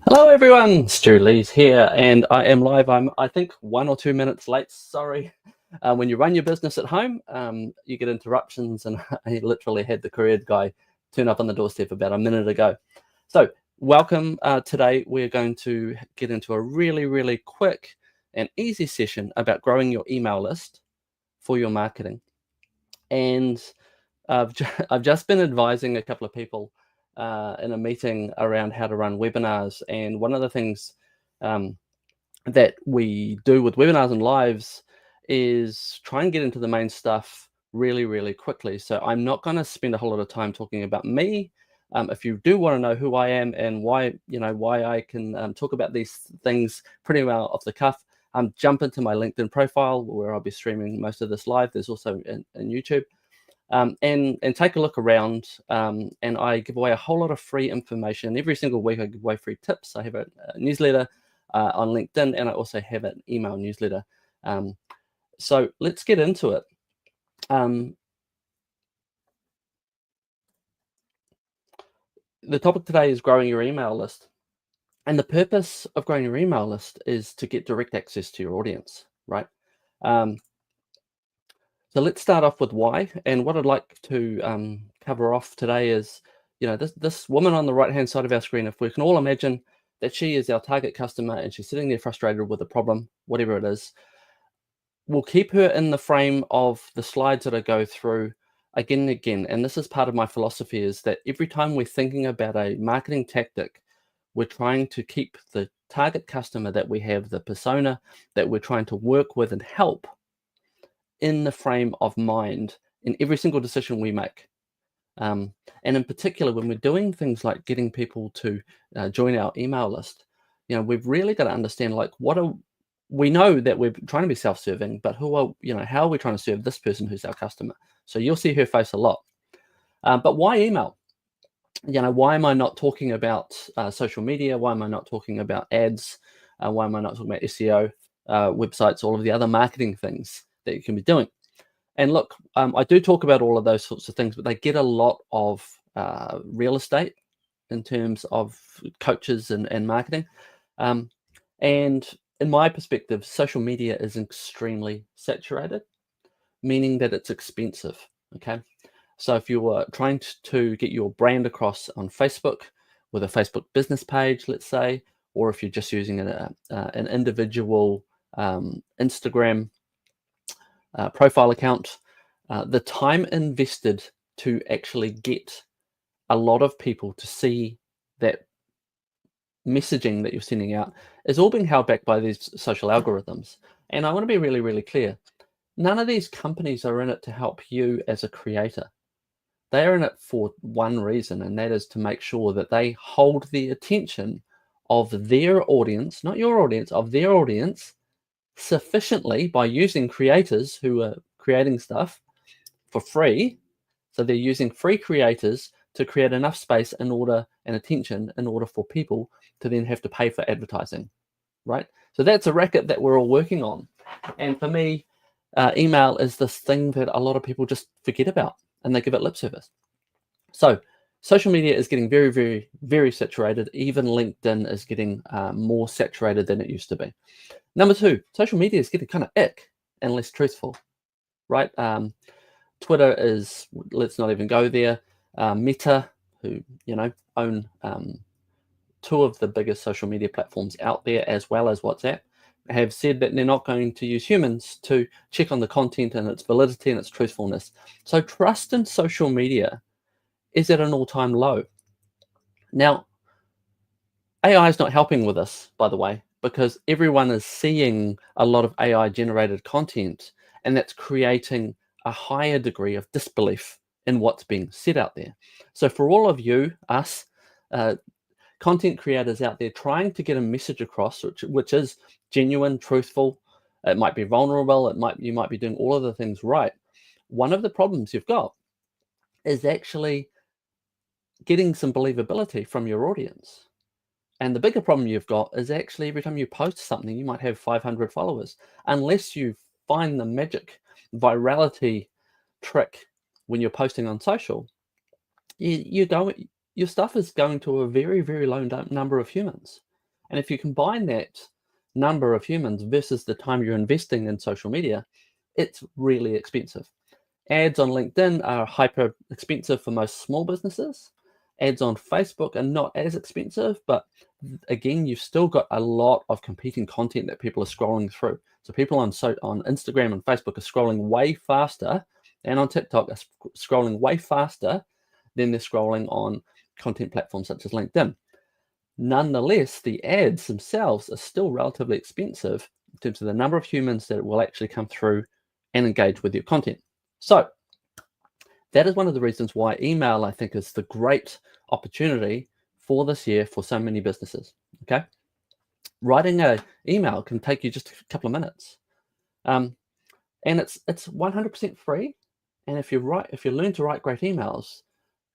Hello everyone, Stu Lees here, and I am live. I think 1 or 2 minutes late. Sorry. When you run your business at home, you get interruptions, and I literally had the courier guy turn up on the doorstep about a minute ago. So welcome. Today we're going to get into a really quick and easy session about growing your email list for your marketing. And I've just been advising a couple of people in a meeting around how to run webinars. And one of the things that we do with webinars and lives is try and get into the main stuff really quickly. So I'm not going to spend a whole lot of time talking about me. If you do want to know who I am and why I can talk about these things pretty well off the cuff, jump into my LinkedIn profile where I'll be streaming most of this live. There's also in YouTube. And take a look around, and I give away a whole lot of free information. Every single week I give away free tips. I have a newsletter on LinkedIn, and I also have an email newsletter. So let's get into it. The topic today is growing your email list. And the purpose of growing your email list is to get direct access to your audience, right? So let's start off with why. And what I'd like to cover off today is, this woman on the right-hand side of our screen, if we can all imagine that she is our target customer and she's sitting there frustrated with a problem, whatever it is, we'll keep her in the frame of the slides that I go through again and again. And this is part of my philosophy, is that every time we're thinking about a marketing tactic, we're trying to keep the target customer that we have, the persona that we're trying to work with and help, in the frame of mind in every single decision we make. And in particular, when we're doing things like getting people to join our email list, we've really got to understand, like, we know that we're trying to be self-serving, but how are we trying to serve this person who's our customer? So you'll see her face a lot. But why email? Why am I not talking about social media? Why am I not talking about ads? Why am I not talking about SEO, websites, all of the other marketing things that you can be doing? And look, I do talk about all of those sorts of things, but they get a lot of real estate in terms of coaches and marketing. And in my perspective, social media is extremely saturated, meaning that it's expensive. Okay. So if you are trying to get your brand across on Facebook with a Facebook business page, let's say, or if you're just using an individual Instagram profile account, the time invested to actually get a lot of people to see that messaging that you're sending out is all being held back by these social algorithms. And I want to be really clear. None of these companies are in it to help you as a creator. They are in it for one reason, and that is to make sure that they hold the attention of their audience, not your audience, of their audience, sufficiently by using creators who are creating stuff for free. So they're using free creators to create enough space and attention in order for people to then have to pay for advertising, right? So that's a racket that we're all working on. And for me, email is this thing that a lot of people just forget about and they give it lip service. So social media is getting very saturated. Even LinkedIn is getting more saturated than it used to be. Number two, social media is getting kind of ick and less truthful, right? Twitter is, let's not even go there. Meta, who own two of the biggest social media platforms out there, as well as WhatsApp, have said that they're not going to use humans to check on the content and its validity and its truthfulness. So trust in social media is at an all-time low. Now, AI is not helping with this, by the way, because everyone is seeing a lot of AI-generated content, and that's creating a higher degree of disbelief in what's being said out there. So for all of you, us, content creators out there trying to get a message across, which is genuine, truthful, it might be vulnerable, you might be doing all of the things right. One of the problems you've got is actually getting some believability from your audience. And the bigger problem you've got is actually every time you post something, you might have 500 followers. Unless you find the magic virality trick when you're posting on social, you're your stuff is going to a very, very low number of humans. And if you combine that number of humans versus the time you're investing in social media, it's really expensive. Ads on LinkedIn are hyper expensive for most small businesses. Ads on Facebook are not as expensive, but again, you've still got a lot of competing content that people are scrolling through. So people on Instagram and Facebook are scrolling way faster, and on TikTok are scrolling way faster than they're scrolling on content platforms such as LinkedIn. Nonetheless, the ads themselves are still relatively expensive in terms of the number of humans that will actually come through and engage with your content. So that is one of the reasons why email, I think, is the great opportunity for this year for so many businesses. Okay, writing an email can take you just a couple of minutes, and it's 100% free. And if you learn to write great emails,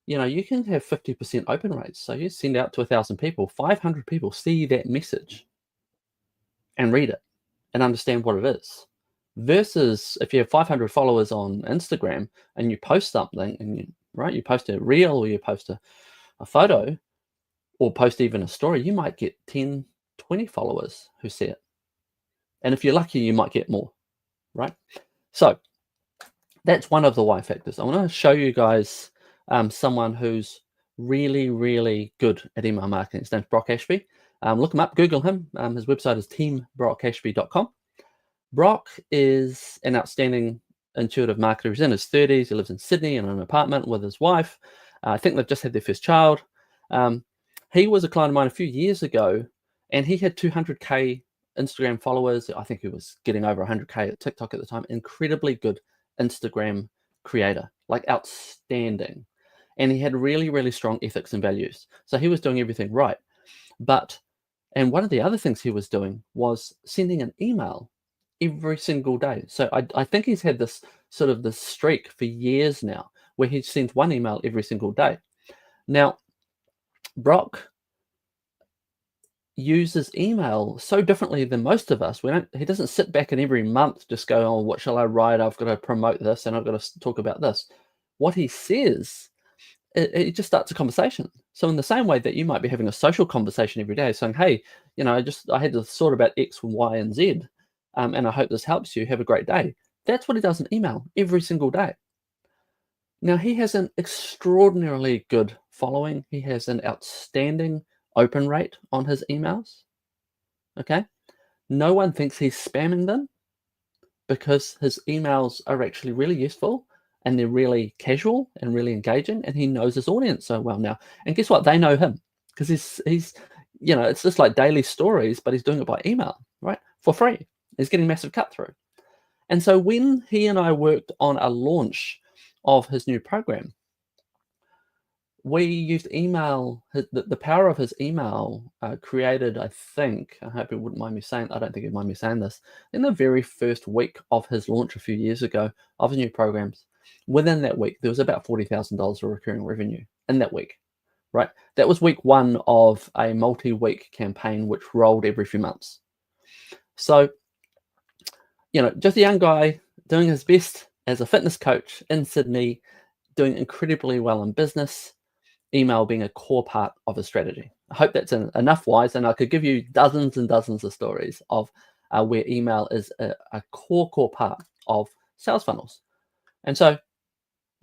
you can have 50% open rates. So you send out to 1,000 people, 500 people see that message and read it and understand what it is. Versus if you have 500 followers on Instagram and you post something and you post a reel or you post a photo or post even a story, you might get 10, 20 followers who see it. And if you're lucky, you might get more, right? So that's one of the why factors. I want to show you guys someone who's really, really good at email marketing. His name's Brock Ashby. Look him up, Google him. His website is teambrockashby.com. Brock is an outstanding intuitive marketer. He's in his 30s. He lives in Sydney in an apartment with his wife. I think they've just had their first child. He was a client of mine a few years ago, and he had 200K Instagram followers. I think he was getting over 100K at TikTok at the time. Incredibly good Instagram creator, like outstanding. And he had really, really strong ethics and values. So he was doing everything right. And one of the other things he was doing was sending an email every single day. So I think he's had this streak for years now where he sends one email every single day. Now, Brock uses email so differently than most of us. He doesn't sit back and every month just go, oh, what shall I write? I've got to promote this and I've got to talk about this. What he says, it just starts a conversation. So in the same way that you might be having a social conversation every day saying, hey, I had to sort about X, Y, and Z. And I hope this helps you. Have a great day. That's what he does in email every single day. Now, he has an extraordinarily good following. He has an outstanding open rate on his emails. Okay. No one thinks he's spamming them because his emails are actually really useful and they're really casual and really engaging, and he knows his audience so well now. And guess what? They know him because he's it's just like daily stories, but he's doing it by email, right? For free. He's getting massive cut through. And so when he and I worked on a launch of his new program, we used email. The power of his email created, I hope he wouldn't mind me saying, I don't think he'd mind me saying this, in the very first week of his launch a few years ago of his new programs, within that week, there was about $40,000 of recurring revenue in that week, right? That was week one of a multi-week campaign, which rolled every few months. So, just a young guy doing his best as a fitness coach in Sydney, doing incredibly well in business, email being a core part of his strategy. I hope that's enough wise, and I could give you dozens and dozens of stories of where email is a core part of sales funnels. And so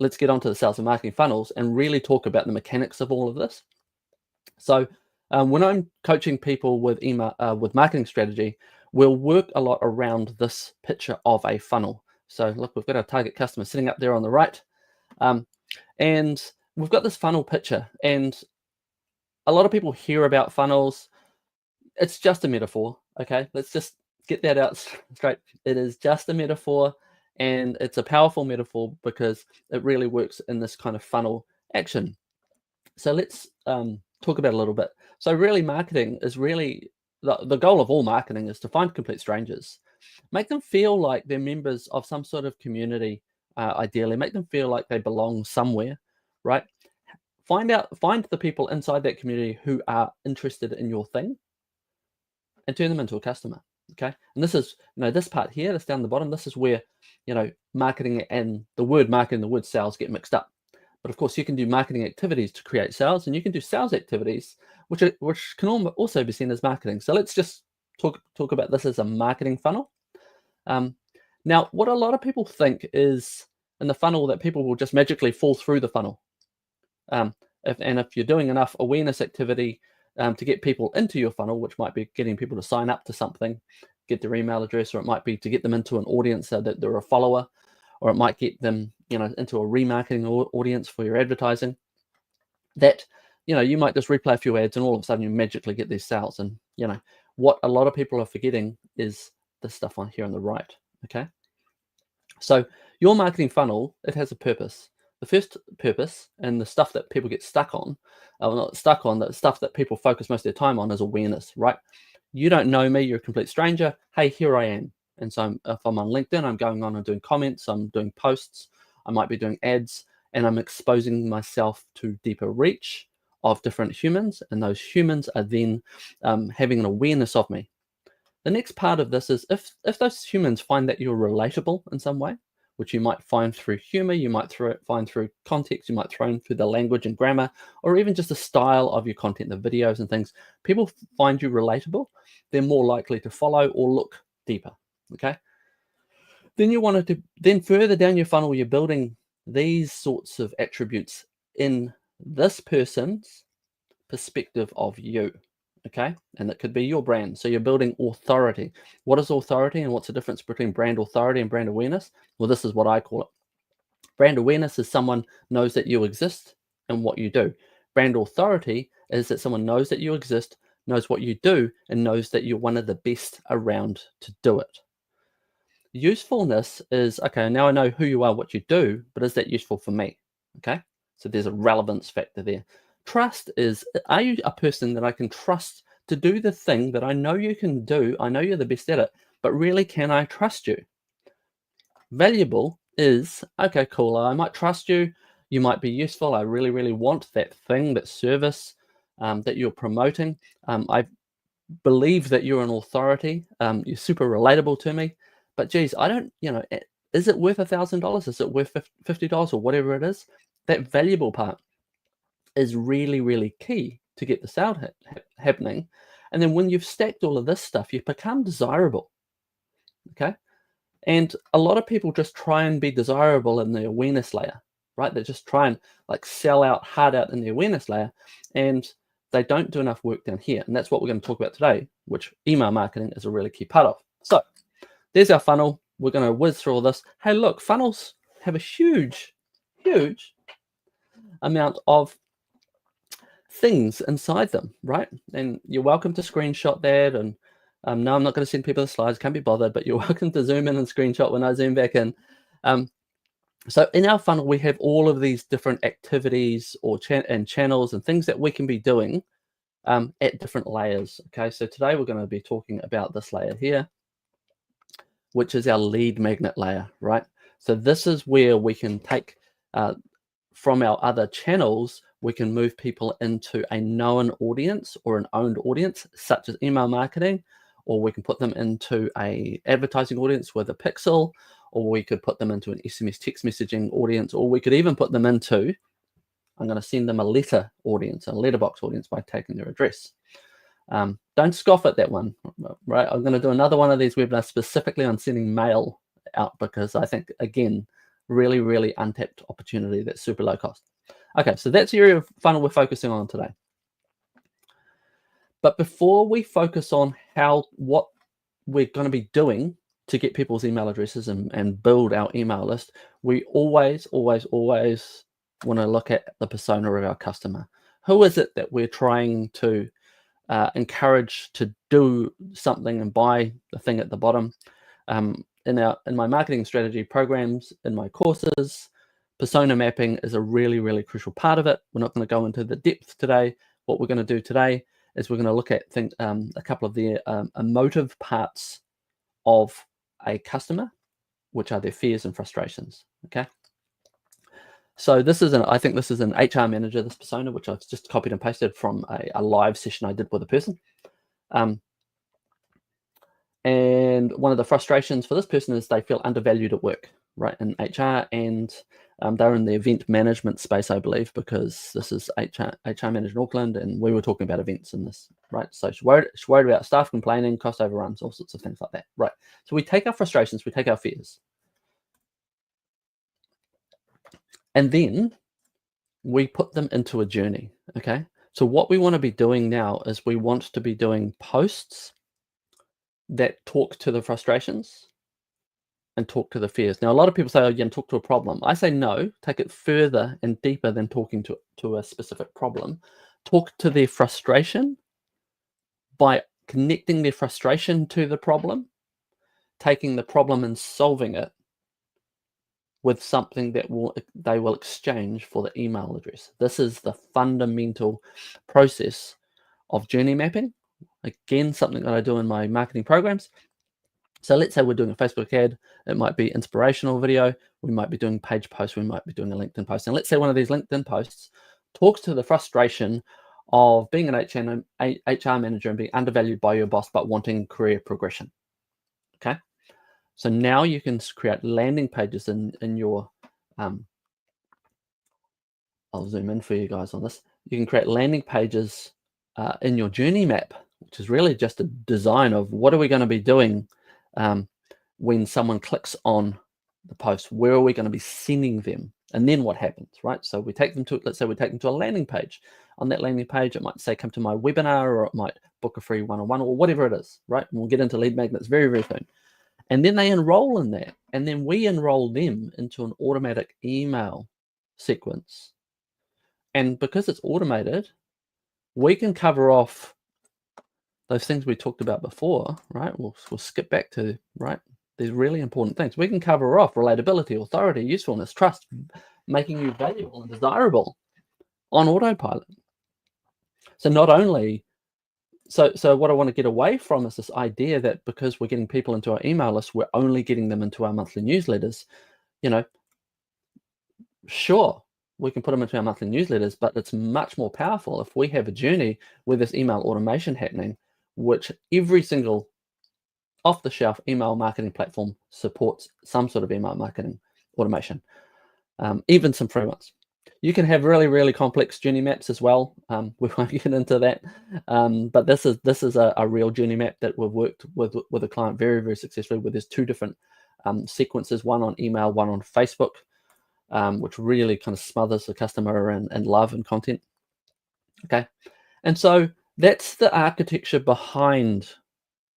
let's get on to the sales and marketing funnels and really talk about the mechanics of all of this. So when I'm coaching people with email, with marketing strategy, we'll work a lot around this picture of a funnel. So look, we've got our target customer sitting up there on the right. And we've got this funnel picture, and a lot of people hear about funnels. It's just a metaphor, okay? Let's just get that out straight. It is just a metaphor, and it's a powerful metaphor because it really works in this kind of funnel action. So let's talk about it a little bit. So really, marketing is really, the goal of all marketing is to find complete strangers, make them feel like they're members of some sort of community, ideally, make them feel like they belong somewhere, right? Find the people inside that community who are interested in your thing and turn them into a customer. Okay. And this is, this part here, that's down the bottom, this is where, marketing and the word marketing, the word sales get mixed up. But of course, you can do marketing activities to create sales, and you can do sales activities, which can also be seen as marketing. So let's just talk about this as a marketing funnel. Now, what a lot of people think is in the funnel that people will just magically fall through the funnel. If you're doing enough awareness activity to get people into your funnel, which might be getting people to sign up to something, get their email address, or it might be to get them into an audience so that they're a follower, or it might get them, into a remarketing audience for your advertising, that, you might just replay a few ads and all of a sudden you magically get these sales. And, what a lot of people are forgetting is this stuff on here on the right, okay? So your marketing funnel, it has a purpose. The first purpose, and the stuff that people get stuck on, not stuck on, the stuff that people focus most of their time on, is awareness, right? You don't know me, you're a complete stranger. Hey, here I am. And so if I'm on LinkedIn, I'm going on and doing comments, I'm doing posts, I might be doing ads, and I'm exposing myself to deeper reach of different humans, and those humans are then having an awareness of me. The next part of this is if those humans find that you're relatable in some way, which you might find through humor, you might find through context, you might find through the language and grammar, or even just the style of your content, the videos and things. People find you relatable, they're more likely to follow or look deeper, okay? Then further down your funnel, you're building these sorts of attributes in this person's perspective of you, okay? And that could be your brand. So you're building authority. What is authority, and what's the difference between brand authority and brand awareness? Well, this is what I call it. Brand awareness is someone knows that you exist and what you do. Brand authority is that someone knows that you exist, knows what you do, and knows that you're one of the best around to do it. Usefulness is, okay, now I know who you are, what you do, but is that useful for me? Okay, so there's a relevance factor there. Trust is, are you a person that I can trust to do the thing that I know you can do? I know you're the best at it, but really, can I trust you? Valuable is, okay, cool, I might trust you, you might be useful, I really, really want that thing, that service that you're promoting. I believe that you're an authority, you're super relatable to me, but geez, I don't, is it worth $1,000? Is it worth $50 or whatever it is? That valuable part is really, really key to get the sale happening. And then when you've stacked all of this stuff, you become desirable, okay? And a lot of people just try and be desirable in the awareness layer, right? They just try and sell out hard out in the awareness layer, and they don't do enough work down here. And that's what we're going to talk about today, which email marketing is a really key part of. So there's our funnel. We're going to whiz through all this. Hey, look, funnels have a huge, huge amount of things inside them, right? And you're welcome to screenshot that. And no, I'm not going to send people the slides, can't be bothered, but you're welcome to zoom in and screenshot when I zoom back in. So in our funnel, we have all of these different activities and channels and things that we can be doing at different layers. Okay, so today we're going to be talking about this layer here, which is our lead magnet layer, right? So this is where we can take from our other channels, we can move people into a known audience or an owned audience, such as email marketing, or we can put them into a advertising audience with a pixel, or we could put them into an SMS text messaging audience, or we could even put them into, I'm going to send them a letter audience, a letterbox audience by taking their address. Don't scoff at that one, right? I'm going to do another one of these webinars specifically on sending mail out, because I think, again, really, really untapped opportunity that's super low cost. Okay, so that's the area of funnel we're focusing on today. But before we focus on what we're going to be doing to get people's email addresses and build our email list, we always, always, always want to look at the persona of our customer. Who is it that we're trying to encourage to do something and buy the thing at the bottom? In my marketing strategy programs, in my courses, persona mapping is a really, really crucial part of it. We're not going to go into the depth today. What we're going to do today is we're going to look at a couple of the emotive parts of a customer, which are their fears and frustrations. Okay. So I think this is an HR manager, this persona, which I've just copied and pasted from a live session I did with a person. And one of the frustrations for this person is they feel undervalued at work. right, in HR, and they're in the event management space, I believe, because this is HR manager in Auckland, and we were talking about events in this, right? So she's worried about staff complaining, cost overruns, all sorts of things like that, right? So we take our frustrations, we take our fears, and then we put them into a journey, okay? So what we want to be doing now is we want to be doing posts that talk to the frustrations and talk to the fears. Now, a lot of people say, oh, you can talk to a problem. I say no, take it further and deeper than talking to a specific problem. Talk to their frustration by connecting their frustration to the problem, taking the problem and solving it with something that they will exchange for the email address. This is the fundamental process of journey mapping. Again, something that I do in my marketing programs. So let's say we're doing a Facebook ad. It might be inspirational video. We might be doing page posts. We might be doing a LinkedIn post. And let's say one of these LinkedIn posts talks to the frustration of being an HR manager and being undervalued by your boss, but wanting career progression. Okay. So now you can create landing pages in your, I'll zoom in for you guys on this. You can create landing pages in your journey map, which is really just a design of what are we going to be doing when someone clicks on the post, where are we going to be sending them? And then what happens, right? So we take them to, let's say we take them to a landing page. On that landing page, it might say, come to my webinar, or it might book a free one-on-one, or whatever it is, right? And we'll get into lead magnets very, very soon. And then they enroll in that. And then we enroll them into an automatic email sequence. And because it's automated, we can cover off those things we talked about before, right? We'll skip back to, right, these really important things. We can cover off relatability, authority, usefulness, trust, making you valuable and desirable on autopilot. So not only, so what I want to get away from is this idea that because we're getting people into our email list, we're only getting them into our monthly newsletters. You know, sure, we can put them into our monthly newsletters, but it's much more powerful if we have a journey with this email automation happening, which every single off-the-shelf email marketing platform supports some sort of email marketing automation, even some free ones. You can have really, really complex journey maps as well. We won't get into that, but this is a real journey map that we've worked with a client very, very successfully, where there's two different sequences, one on email, one on Facebook, which really kind of smothers the customer and love and content. Okay, and so that's the architecture behind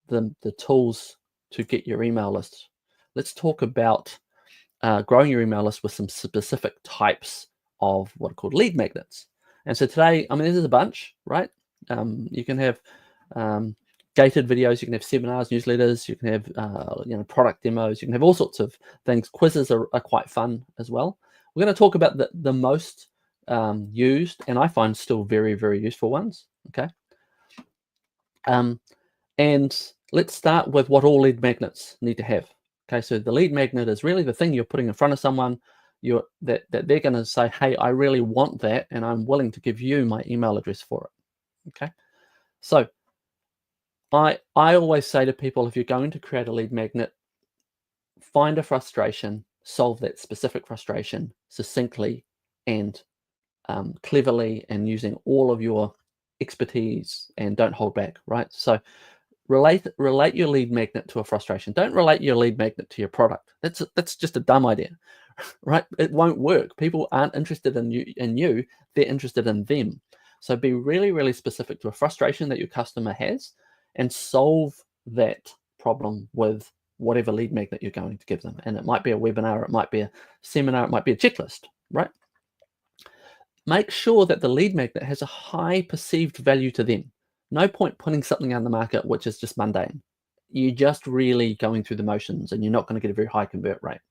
the tools to get your email list. Let's talk about growing your email list with some specific types of what are called lead magnets. And so today, I mean, this is a bunch, right? You can have gated videos, you can have seminars, newsletters, you can have product demos, you can have all sorts of things. Quizzes are quite fun as well. We're going to talk about the most used, and I find still very, very useful ones. Okay. And let's start with what all lead magnets need to have. Okay, so the lead magnet is really the thing you're putting in front of someone that they're going to say, hey, I really want that, and I'm willing to give you my email address for it. Okay, so I always say to people, if you're going to create a lead magnet, find a frustration, solve that specific frustration succinctly and cleverly, and using all of your expertise, and don't hold back, right? So relate your lead magnet to a frustration. Don't relate your lead magnet to your product. That's just a dumb idea, right? It won't work. People aren't interested in you, they're interested in them. So be really, really specific to a frustration that your customer has, and solve that problem with whatever lead magnet you're going to give them. And it might be a webinar, it might be a seminar, it might be a checklist, right? Make sure that the lead magnet has a high perceived value to them. No point putting something on the market which is just mundane. You're just really going through the motions, and you're not going to get a very high convert rate.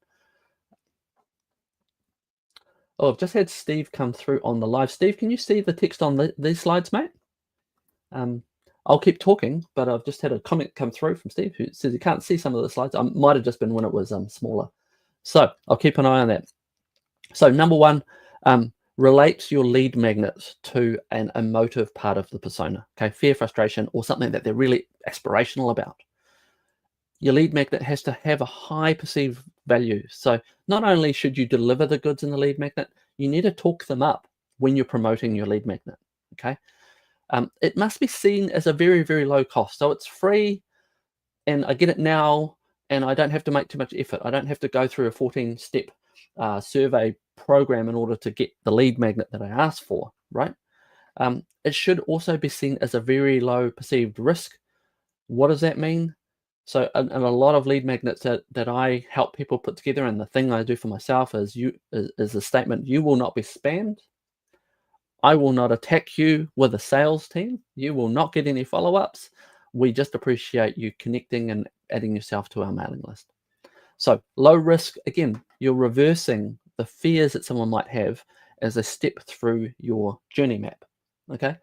Oh, I've just had Steve come through on the live. Steve, can you see the text on these slides, mate? I'll keep talking, but I've just had a comment come through from Steve who says he can't see some of the slides. Might have just been when it was smaller. So I'll keep an eye on that. So number one, relate your lead magnet to an emotive part of the persona. Okay, fear, frustration, or something that they're really aspirational about. Your lead magnet has to have a high perceived value. So not only should you deliver the goods in the lead magnet, you need to talk them up when you're promoting your lead magnet. Okay. It must be seen as a very, very low cost. So it's free and I get it now and I don't have to make too much effort. I don't have to go through a 14-step survey program in order to get the lead magnet that I asked for, right? It should also be seen as a very low perceived risk. What does that mean? So in a lot of lead magnets that I help people put together, and the thing I do for myself is the statement, you will not be spammed. I will not attack you with a sales team. You will not get any follow-ups. We just appreciate you connecting and adding yourself to our mailing list. So low risk, again, you're reversing the fears that someone might have as a step through your journey map, okay?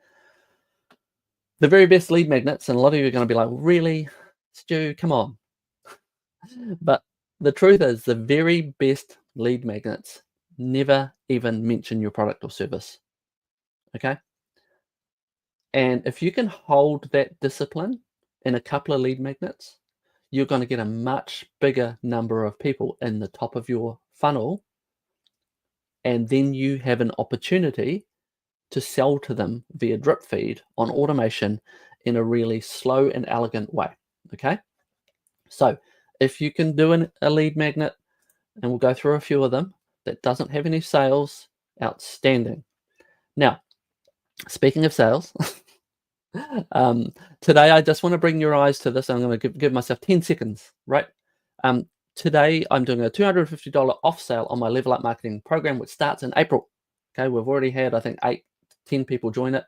The very best lead magnets, and a lot of you are going to be like, really, Stu, come on. But the truth is the very best lead magnets never even mention your product or service, okay? And if you can hold that discipline in a couple of lead magnets, you're going to get a much bigger number of people in the top of your funnel. And then you have an opportunity to sell to them via drip feed on automation in a really slow and elegant way. Okay. So if you can do a lead magnet, and we'll go through a few of them, that doesn't have any sales, outstanding. Now, speaking of sales, today I just want to bring your eyes to this. I'm going to give myself 10 seconds, right? Today I'm doing a $250 off sale on my Level Up Marketing program, which starts in April. Okay, we've already had, I think, 10 people join it.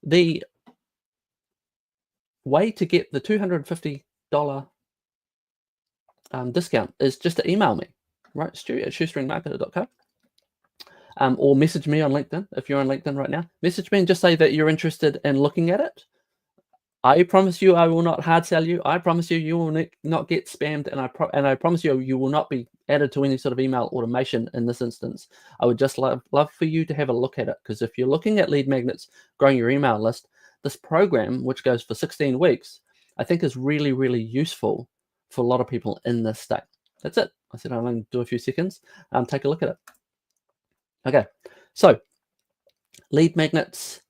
The way to get the $250 discount is just to email me, right? Stu@shoestringmarketer.co. Or message me on LinkedIn. If you're on LinkedIn right now, message me and just say that you're interested in looking at it. I promise you I will not hard sell you. I promise you will not get spammed, and I promise you will not be added to any sort of email automation in this instance. I would just love for you to have a look at it, because if you're looking at lead magnets, growing your email list, this program, which goes for 16 weeks, I think is really, really useful for a lot of people in this state. That's it. I said I'm going to do a few seconds. Take a look at it. Okay, so lead magnets.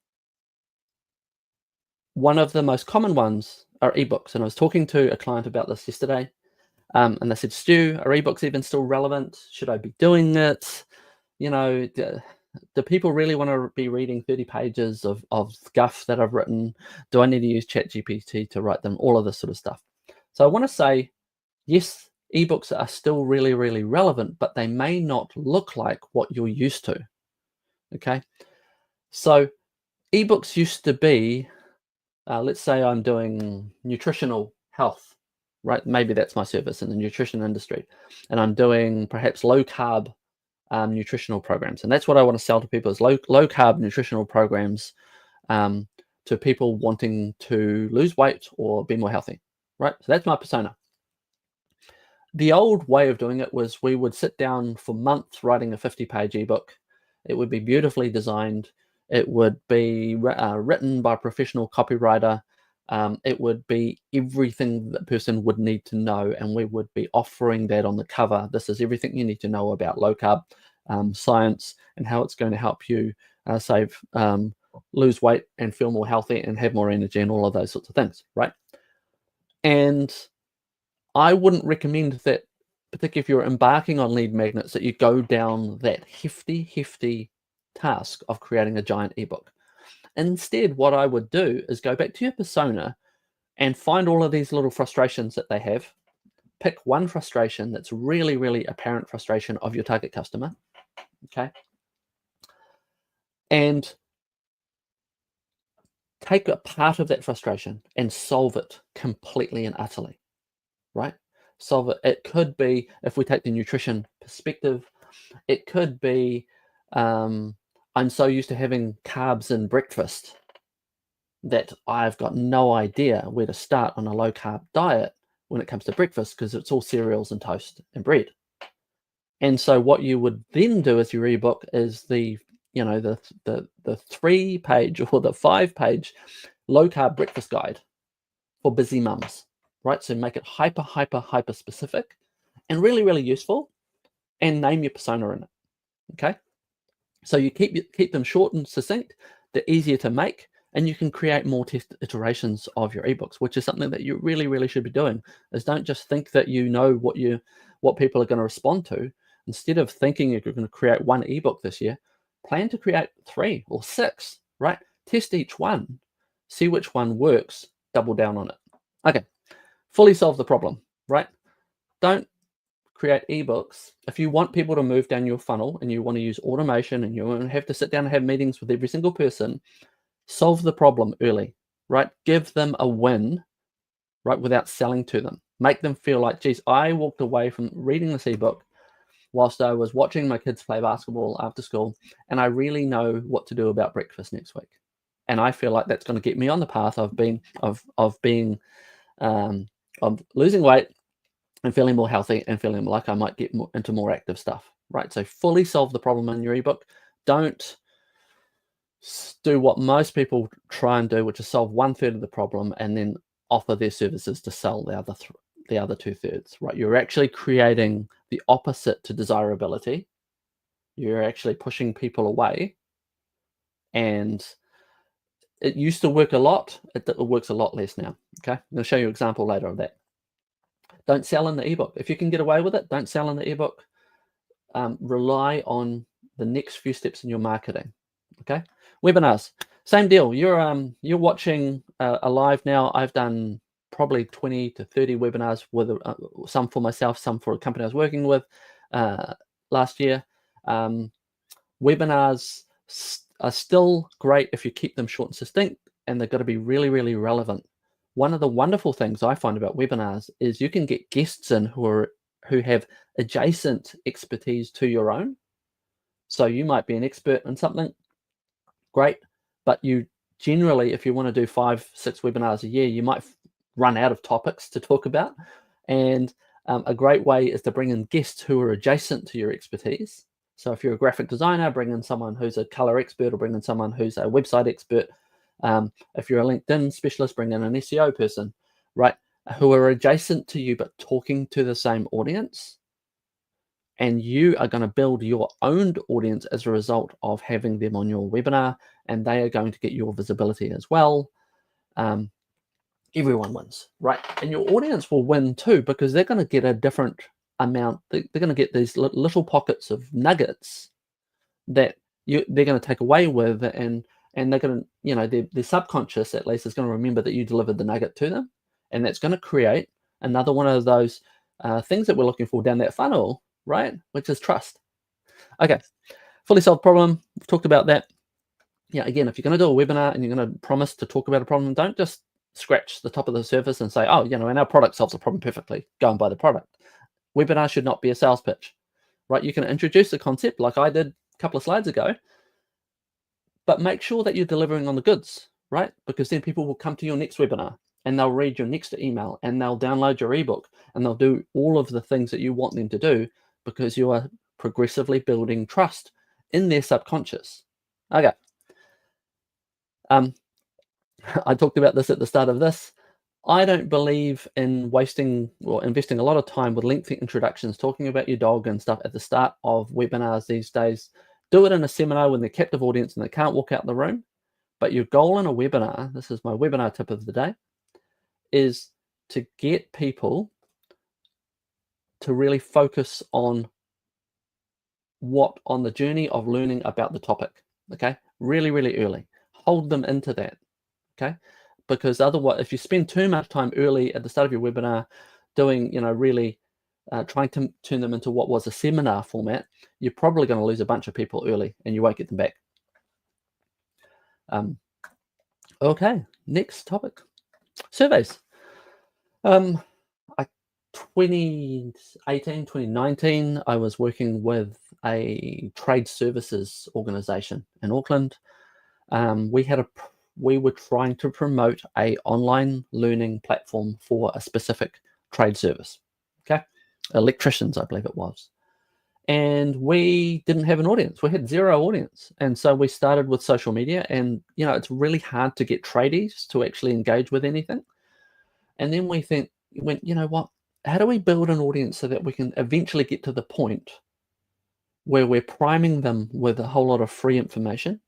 One of the most common ones are ebooks, and I was talking to a client about this yesterday, and they said, Stu, are ebooks even still relevant? Should I be doing it? You know, do people really want to be reading 30 pages of guff that I've written? Do I need to use ChatGPT to write them? All of this sort of stuff. So I want to say, yes, ebooks are still really, really relevant, but they may not look like what you're used to. Okay, so ebooks used to be, let's say I'm doing nutritional health, right? Maybe that's my service in the nutrition industry, and I'm doing perhaps low carb nutritional programs, and that's what I want to sell to people, is low carb nutritional programs to people wanting to lose weight or be more healthy, right? So that's my persona. The old way of doing it was we would sit down for months writing a 50-page ebook. It would be beautifully designed. It would be written by a professional copywriter. It would be everything that person would need to know, and we would be offering that on the cover. This is everything you need to know about low carb science and how it's going to help you lose weight and feel more healthy and have more energy and all of those sorts of things, right? And I wouldn't recommend that, particularly if you're embarking on lead magnets, that you go down that hefty task of creating a giant ebook. Instead, what I would do is go back to your persona and find all of these little frustrations that they have. Pick one frustration that's really, really apparent frustration of your target customer, okay? And take a part of that frustration and solve it completely and utterly, right? Solve it. It could be, if we take the nutrition perspective, it could be, I'm so used to having carbs in breakfast that I've got no idea where to start on a low carb diet when it comes to breakfast, because it's all cereals and toast and bread. And so what you would then do as your ebook is the 3-page or the 5-page low carb breakfast guide for busy mums, right? So make it hyper specific and really, really useful, and name your persona in it. Okay. So you keep them short and succinct. They're easier to make, and you can create more test iterations of your ebooks, which is something that you really, really should be doing. Is don't just think that you know what people are going to respond to. Instead of thinking you're going to create one ebook this year, plan to create 3 or 6. Right? Test each one, see which one works, double down on it. Okay, fully solve the problem. Right? Don't create ebooks. If you want people to move down your funnel and you want to use automation and you won't have to sit down and have meetings with every single person, solve the problem early, right? Give them a win, right, without selling to them. Make them feel like, geez, I walked away from reading this ebook whilst I was watching my kids play basketball after school, and I really know what to do about breakfast next week. And I feel like that's going to get me on the path of losing weight and feeling more healthy and feeling like I might get into more active stuff, right? So fully solve the problem in your ebook. Don't do what most people try and do, which is solve 1/3 of the problem and then offer their services to sell the other 2/3, right? You're actually creating the opposite to desirability. You're actually pushing people away, and it used to work a lot. It works a lot less now. Okay, I'm going to show you an example later of that. Don't sell in the ebook. If you can get away with it, don't sell in the ebook. Rely on the next few steps in your marketing. Okay, webinars, same deal. You're watching a live now. I've done probably 20 to 30 webinars with some for myself, some for a company I was working with last year. Webinars are still great if you keep them short and succinct, and they've got to be really, really relevant. One of the wonderful things I find about webinars is you can get guests in who have adjacent expertise to your own. So you might be an expert in something, great, but you generally, if you want to do 5, 6 webinars a year, you might run out of topics to talk about. And a great way is to bring in guests who are adjacent to your expertise. So if you're a graphic designer, bring in someone who's a color expert, or bring in someone who's a website expert. If you're a LinkedIn specialist, bring in an SEO person, right? Who are adjacent to you, but talking to the same audience. And you are going to build your own audience as a result of having them on your webinar, and they are going to get your visibility as well. Everyone wins, right? And your audience will win too, because they're going to get a different amount. They're going to get these little pockets of nuggets that they're going to take away with, and they're going to, their subconscious at least is going to remember that you delivered the nugget to them, and that's going to create another one of those things that we're looking for down that funnel, right? Which is trust. Okay, fully solved problem. We've talked about that. Yeah, again, if you're going to do a webinar and you're going to promise to talk about a problem, don't just scratch the top of the surface and say, oh, and our product solves the problem perfectly. Go and buy the product. Webinar should not be a sales pitch, right? You can introduce the concept like I did a couple of slides ago, but make sure that you're delivering on the goods, right? Because then people will come to your next webinar, and they'll read your next email, and they'll download your ebook, and they'll do all of the things that you want them to do, because you are progressively building trust in their subconscious. Okay. I talked about this at the start of this. I don't believe in wasting or investing a lot of time with lengthy introductions, talking about your dog and stuff at the start of webinars these days. Do it in a seminar when they're captive audience and they can't walk out the room. But your goal in a webinar, this is my webinar tip of the day, is to get people to really focus on the journey of learning about the topic. Okay, really, really early. Hold them into that. Okay, because otherwise, if you spend too much time early at the start of your webinar doing, really trying to turn them into what was a seminar format, you're probably going to lose a bunch of people early and you won't get them back. Okay, next topic, surveys. 2018, 2019, I was working with a trade services organization in Auckland. We were trying to promote a online learning platform for a specific trade service. Okay, electricians, I believe it was. And we didn't have an audience. We had 0 audience. And so we started with social media, and it's really hard to get tradies to actually engage with anything. And then we went, you know what? how do we build an audience so that we can eventually get to the point where we're priming them with a whole lot of free information,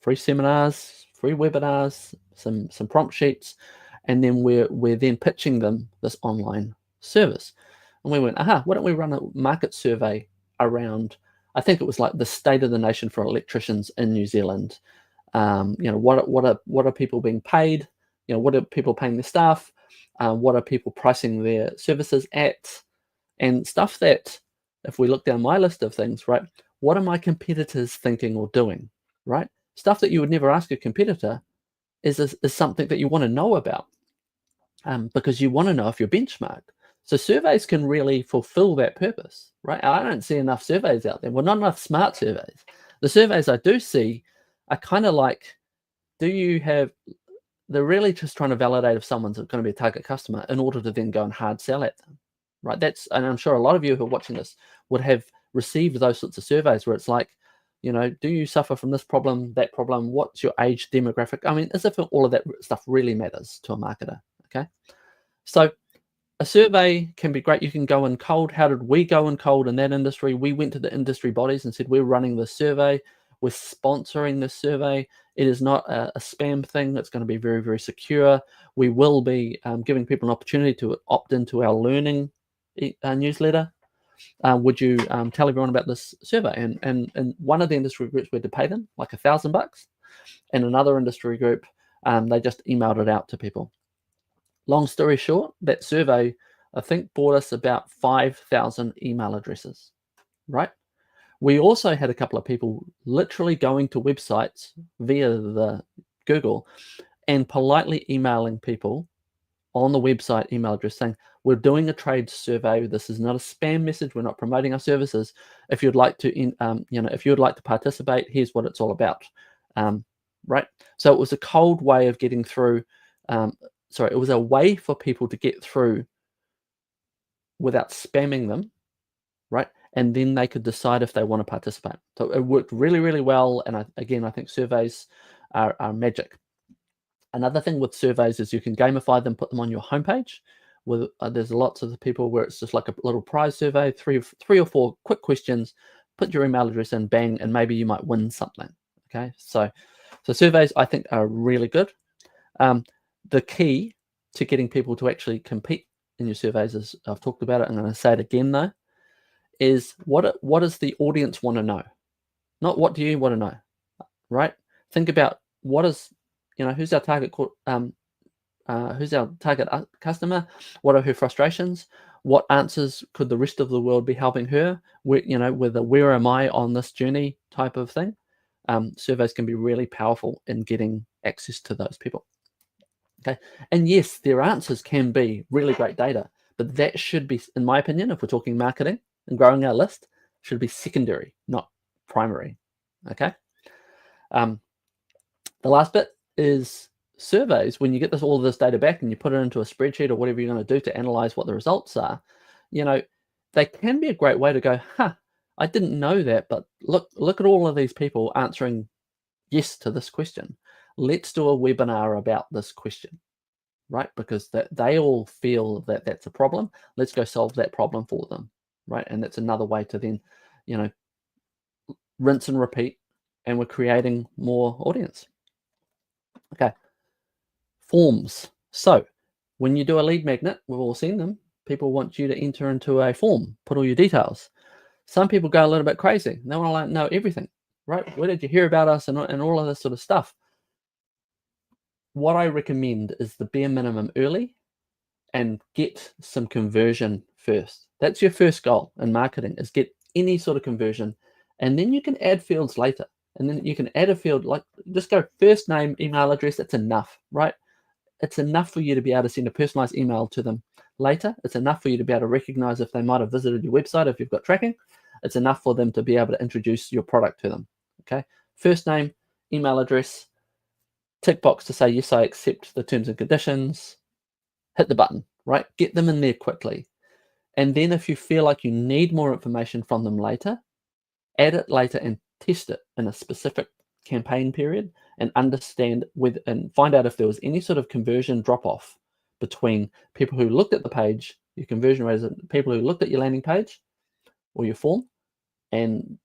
free seminars, free webinars, some prompt sheets, and then we're then pitching them this online service. And we went, why don't we run a market survey around, I think it was like the state of the nation for electricians in New Zealand. What are people being paid? What are people paying their staff? What are people pricing their services at? And stuff that, if we look down my list of things, right, what are my competitors thinking or doing, right? Stuff that you would never ask a competitor is something that you want to know about, because you want to know if you're benchmarked. So surveys can really fulfill that purpose, right? I don't see enough surveys out there. Well, not enough smart surveys. The surveys I do see are kind of like, they're really just trying to validate if someone's going to be a target customer in order to then go and hard sell at them, right? And I'm sure a lot of you who are watching this would have received those sorts of surveys where it's like, do you suffer from this problem, that problem? What's your age demographic? I mean, as if all of that stuff really matters to a marketer, okay? So a survey can be great. You can go in cold. How did we go in cold in that industry? We went to the industry bodies and said, we're running this survey. We're sponsoring this survey. It is not a spam thing. It's going to be very, very secure. We will be giving people an opportunity to opt into our learning newsletter. Would you tell everyone about this survey? And one of the industry groups, we had to pay them like $1,000, and another industry group, they just emailed it out to people. Long story short, that survey, I think, bought us about 5,000 email addresses, right? We also had a couple of people literally going to websites via the Google and politely emailing people on the website email address saying, we're doing a trade survey. This is not a spam message. We're not promoting our services. If you'd like to, if you would like to participate, here's what it's all about, right? So it was a cold way of getting through. It was a way for people to get through without spamming them, right? And then they could decide if they want to participate. So it worked really, really well. And I think surveys are magic. Another thing with surveys is you can gamify them, put them on your homepage. There's lots of the people where it's just like a little prize survey, three or four quick questions, put your email address in, bang, and maybe you might win something. Okay, so surveys I think are really good. The key to getting people to actually compete in your surveys is, I've talked about it, I'm going to say it again though, is what does the audience want to know? Not what do you want to know, right? Think about who's our target customer? What are her frustrations? What answers could the rest of the world be helping her with, with a where am I on this journey type of thing? Surveys can be really powerful in getting access to those people. Okay, and yes, their answers can be really great data, but that should be, in my opinion, if we're talking marketing and growing our list, should be secondary, not primary. Okay. The last bit is surveys. When you get all of this data back and you put it into a spreadsheet or whatever you're going to do to analyze what the results are, they can be a great way to go, I didn't know that, but look at all of these people answering yes to this question. Let's do a webinar about this question, right? Because they all feel that that's a problem. Let's go solve that problem for them, right? And that's another way to then, rinse and repeat, and we're creating more audience. Okay. Forms. So when you do a lead magnet, we've all seen them. People want you to enter into a form, put all your details. Some people go a little bit crazy. They want to know everything, right? Where did you hear about us and all of this sort of stuff? What I recommend is the bare minimum early and get some conversion first. That's your first goal in marketing, is get any sort of conversion. And then you can add fields later. And then you can add a field, like just go first name, email address. That's enough, right? It's enough for you to be able to send a personalized email to them later. It's enough for you to be able to recognize if they might have visited your website, if you've got tracking. It's enough for them to be able to introduce your product to them. Okay. First name, email address, tick box to say, yes, I accept the terms and conditions, hit the button, right? Get them in there quickly. And then if you feel like you need more information from them later, add it later and test it in a specific campaign period and understand and find out if there was any sort of conversion drop off between people who looked at the page Your conversion rate is people who looked at your landing page or your form, and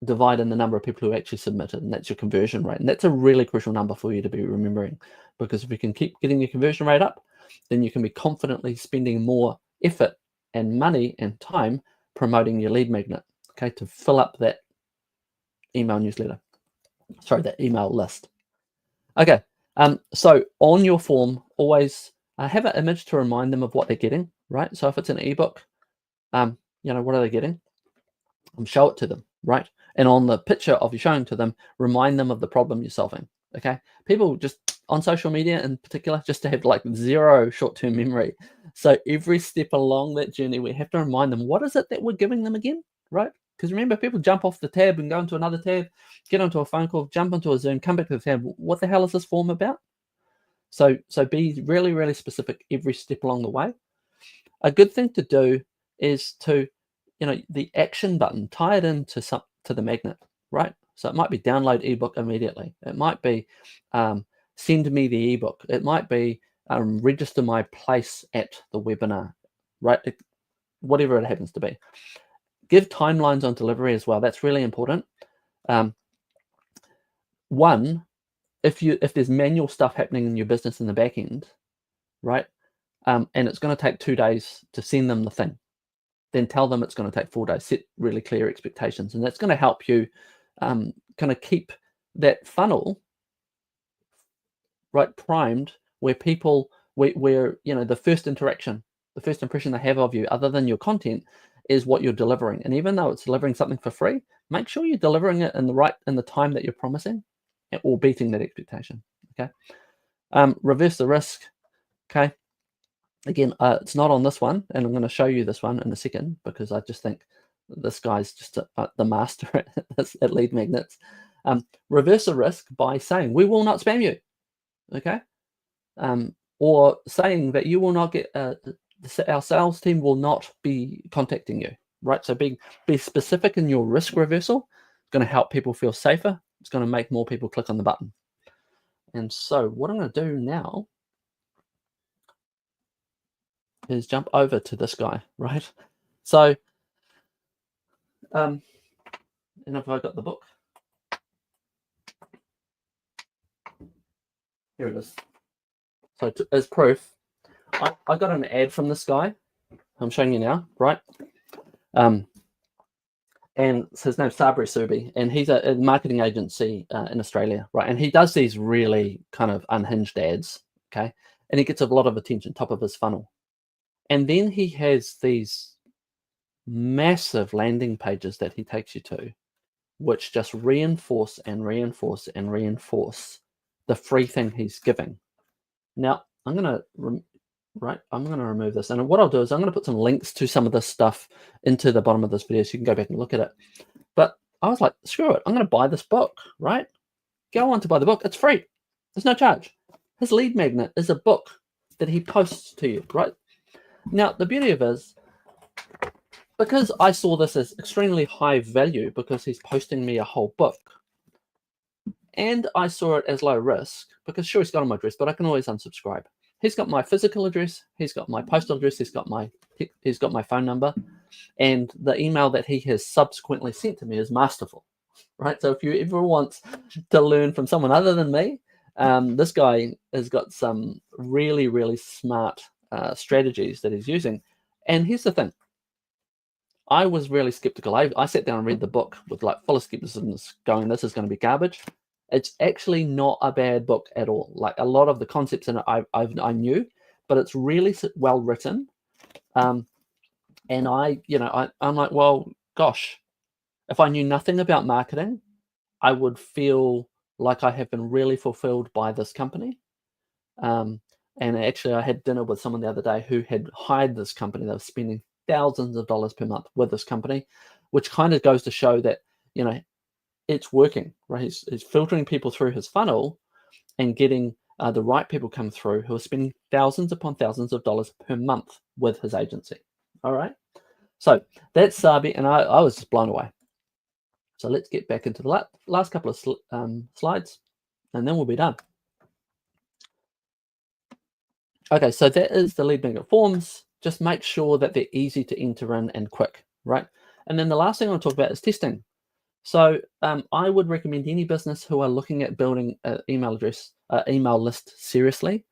divide in the number of people who actually submitted, and that's your conversion rate. And that's a really crucial number for you to be remembering, because if you can keep getting your conversion rate up, then you can be confidently spending more effort and money and time promoting your lead magnet, okay, to fill up that email newsletter. Sorry, that email list. Okay, so on your form, always have an image to remind them of what they're getting, right? So if it's an ebook, what are they getting? Show it to them, right? And on the picture of you showing to them, remind them of the problem you're solving, okay? People just on social media in particular, just to have like zero short-term memory. So every step along that journey, we have to remind them, what is it that we're giving them again, right? Because remember, people jump off the tab and go into another tab, get onto a phone call, jump into a Zoom, come back to the tab. What the hell is this form about? So be really, really specific every step along the way. A good thing to do is to, the action button, tie it into the magnet, right? So it might be download ebook immediately. It might be send me the ebook. It might be register my place at the webinar, right? Whatever it happens to be. Give timelines on delivery as well. That's really important. One, if there's manual stuff happening in your business in the back end, right? And it's going to take 2 days to send them the thing, then tell them it's going to take 4 days. Set really clear expectations, and that's going to help you kind of keep that funnel right primed, where people, where the first interaction, the first impression they have of you, other than your content, is what you're delivering. And even though it's delivering something for free, make sure you're delivering it in the time that you're promising, or beating that expectation. Okay. Reverse the risk. Okay. Again, it's not on this one, and I'm going to show you this one in a second, because I just think this guy's just the master at lead magnets. Reverse the risk by saying, we will not spam you, okay? Or saying that you will not get, our sales team will not be contacting you, right? So be specific in your risk reversal. It's going to help people feel safer. It's going to make more people click on the button. And so what I'm going to do now is jump over to this guy, right? So, and if I got the book, here it is. So as proof, I got an ad from this guy. I'm showing you now, right? And his name's Sabri Subi, and he's a marketing agency in Australia, right? And he does these really kind of unhinged ads, okay? And he gets a lot of attention, top of his funnel. And then he has these massive landing pages that he takes you to, which just reinforce and reinforce and reinforce the free thing he's giving. Now, I'm going to remove this. And what I'll do is I'm going to put some links to some of this stuff into the bottom of this video so you can go back and look at it. But I was like, screw it. I'm going to buy this book, right? Go on to buy the book. It's free. There's no charge. His lead magnet is a book that he posts to you, right? Now, the beauty of it is, because I saw this as extremely high value because he's posting me a whole book, and I saw it as low risk because sure, he's got my address, but I can always unsubscribe. He's got my physical address, he's got my postal address, he's got my phone number, and the email that he has subsequently sent to me is masterful, right? So if you ever want to learn from someone other than me, this guy has got some really, really smart strategies that he's using. And here's the thing. I was really skeptical. I sat down and read the book with like full of skepticism, going, this is going to be garbage. It's actually not a bad book at all. Like a lot of the concepts in it, I knew, but it's really well written. And I'm like, well, gosh, if I knew nothing about marketing, I would feel like I have been really fulfilled by this company. And actually, I had dinner with someone the other day who had hired this company. They were spending thousands of dollars per month with this company, which kind of goes to show that, it's working, right? He's filtering people through his funnel and getting the right people come through who are spending thousands upon thousands of dollars per month with his agency. All right. So that's Sabi, and I was just blown away. So let's get back into the last couple of slides, and then we'll be done. Okay, so that is the lead magnet forms. Just make sure that they're easy to enter in and quick, right? And then the last thing I want to talk about is testing. So I would recommend any business who are looking at building an email list seriously,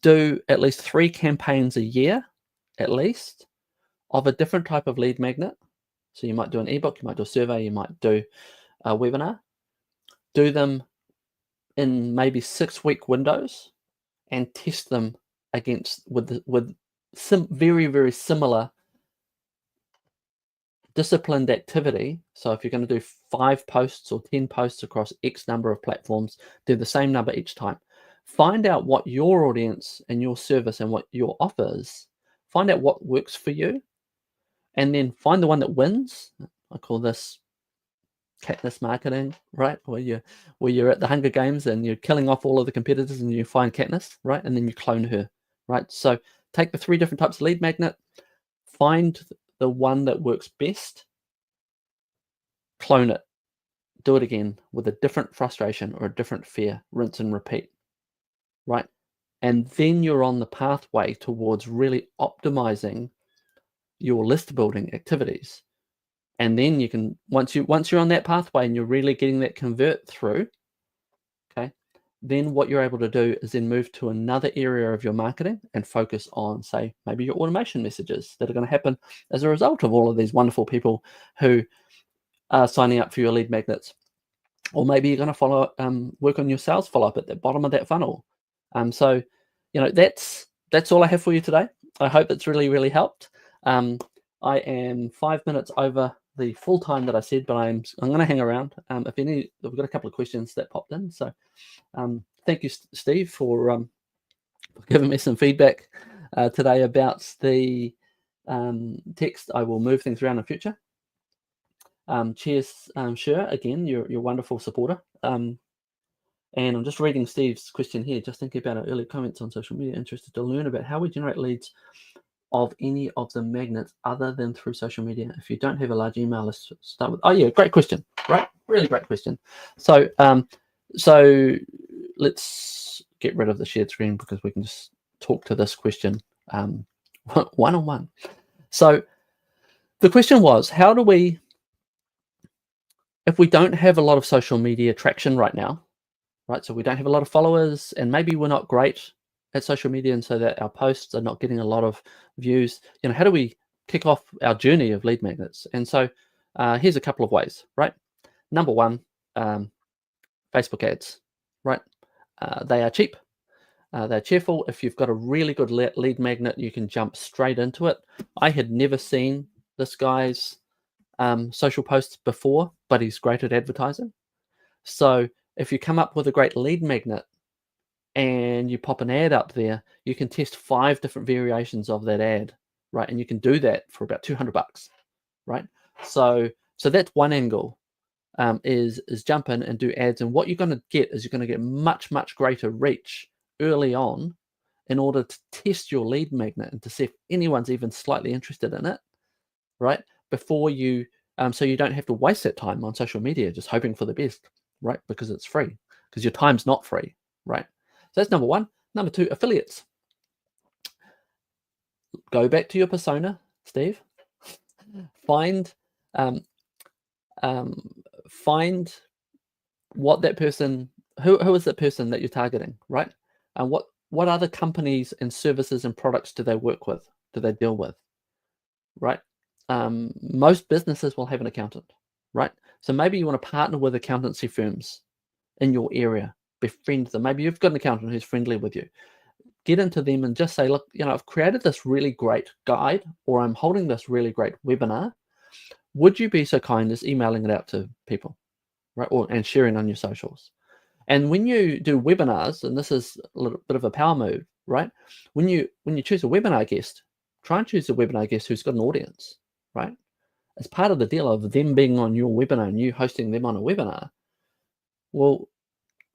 do at least 3 campaigns a year, at least, of a different type of lead magnet. So you might do an ebook, you might do a survey, you might do a webinar. Do them in maybe 6-week windows and test them against with very, very similar disciplined activity. So if you're going to do 5 posts or 10 posts across X number of platforms, do the same number each time. Find out what your audience and your service and what your offer is. Find out what works for you, and then find the one that wins. I call this Katniss marketing, right? Where you're at the Hunger Games and you're killing off all of the competitors and you find Katniss, right? And then you clone her, right? So take the 3 different types of lead magnet, find the one that works best, clone it, do it again with a different frustration or a different fear, rinse and repeat, right? And then you're on the pathway towards really optimizing your list building activities. And then you can, once you're on that pathway and you're really getting that convert through, okay, then what you're able to do is then move to another area of your marketing and focus on, say, maybe your automation messages that are going to happen as a result of all of these wonderful people who are signing up for your lead magnets. Or maybe you're going to work on your sales follow-up at the bottom of that funnel. So, that's all I have for you today. I hope it's really, really helped. I am 5 minutes over the full time that I said, but I'm going to hang around. We've got a couple of questions that popped in. So thank you, Steve, for giving me some feedback today about the text. I will move things around in the future. Cheers, Sure. Again, you're a wonderful supporter. And I'm just reading Steve's question here. Just thinking about our early comments on social media. Interested to learn about how we generate leads of any of the magnets other than through social media. If you don't have a large email list to start with. Oh yeah, great question. Right, really great question. So so let's get rid of the shared screen because we can just talk to this question one-on-one. So the question was, how do we, if we don't have a lot of social media traction right now, right? So we don't have a lot of followers and maybe we're not great at social media, and so that our posts are not getting a lot of views. How do we kick off our journey of lead magnets? And so here's a couple of ways, right? Number one, Facebook ads, right? They are cheap. They're cheerful. If you've got a really good lead magnet, you can jump straight into it. I had never seen this guy's social posts before, but he's great at advertising. So if you come up with a great lead magnet and you pop an ad up there, you can test 5 different variations of that ad, right? And you can do that for about $200, right? So that's one angle, is jump in and do ads. And what you're going to get is you're going to get much, much greater reach early on in order to test your lead magnet and to see if anyone's even slightly interested in it, right? Before you, so you don't have to waste that time on social media just hoping for the best, right? Because it's free, because your time's not free, right? So that's number one. Number 2, affiliates. Go back to your persona, Steve. Find find what that person, who is that person that you're targeting, right? And what other companies and services and products do they work with? Do they deal with, right? Most businesses will have an accountant, right? So maybe you want to partner with accountancy firms in your area, befriend them. Maybe you've got an accountant who's friendly with you. Get into them and just say, look, I've created this really great guide, or I'm holding this really great webinar. Would you be so kind as emailing it out to people, right? And sharing on your socials. And when you do webinars, and this is a little bit of a power move, right? When you choose a webinar guest, try and choose a webinar guest who's got an audience, right? As part of the deal of them being on your webinar and you hosting them on a webinar, well,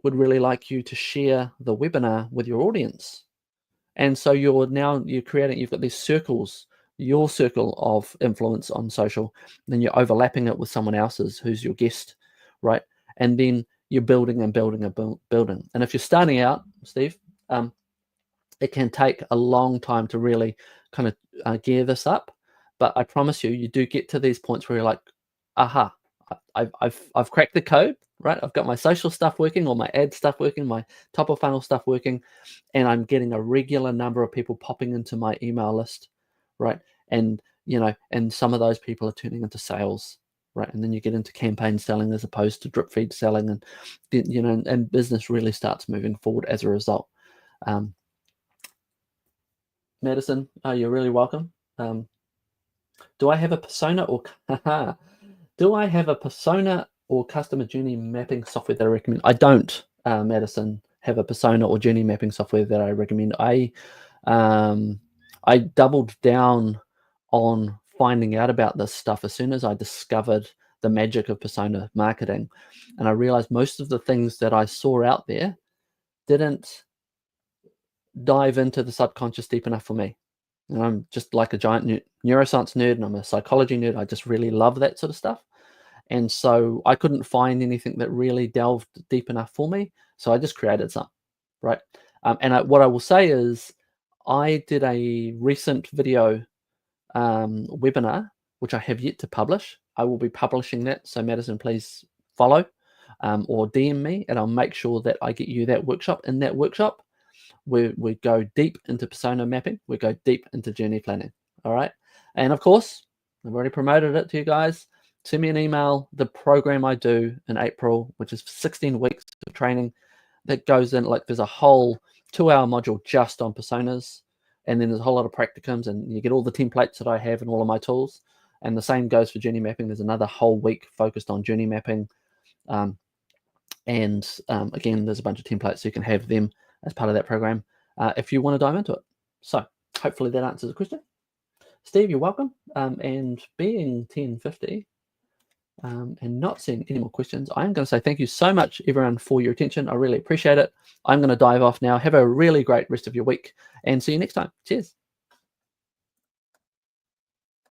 would really like you to share the webinar with your audience. And so you've got these circles, your circle of influence on social, then you're overlapping it with someone else's who's your guest, right? And then you're building and building and building. And if you're starting out, Steve, it can take a long time to really kind of gear this up. But I promise you, you do get to these points where you're like, aha, I've cracked the code, right? I've got my social stuff working, or my ad stuff working, my top of funnel stuff working, and I'm getting a regular number of people popping into my email list, right? And and some of those people are turning into sales, right? And then you get into campaign selling as opposed to drip feed selling, and and business really starts moving forward as a result. Madison, you're really welcome. Do I have a persona or do I have a persona or customer journey mapping software that I recommend? I don't, Madison, have a persona or journey mapping software that I recommend. I doubled down on finding out about this stuff as soon as I discovered the magic of persona marketing, and I realized most of the things that I saw out there didn't dive into the subconscious deep enough for me. And I'm just like a giant neuroscience nerd, and I'm a psychology nerd. I just really love that sort of stuff. And so I couldn't find anything that really delved deep enough for me. So I just created some, right? What I will say is I did a recent video webinar, which I have yet to publish. I will be publishing that. So Madison, please follow or DM me, and I'll make sure that I get you that workshop. In that workshop, we go deep into persona mapping. We go deep into journey planning. All right. And of course, I've already promoted it to you guys. Send me an email. The program I do in April, which is 16 weeks of training, that goes in, like, there's a whole 2-hour module just on personas. And then there's a whole lot of practicums, and you get all the templates that I have and all of my tools. And the same goes for journey mapping. There's another whole week focused on journey mapping. Again, there's a bunch of templates, so you can have them as part of that program if you want to dive into it. So hopefully that answers the question. Steve, you're welcome. And being 10:50 and not seeing any more questions, I'm going to say thank you so much, everyone, for your attention. I really appreciate it. I'm going to dive off now. Have a really great rest of your week, and see you next time. Cheers.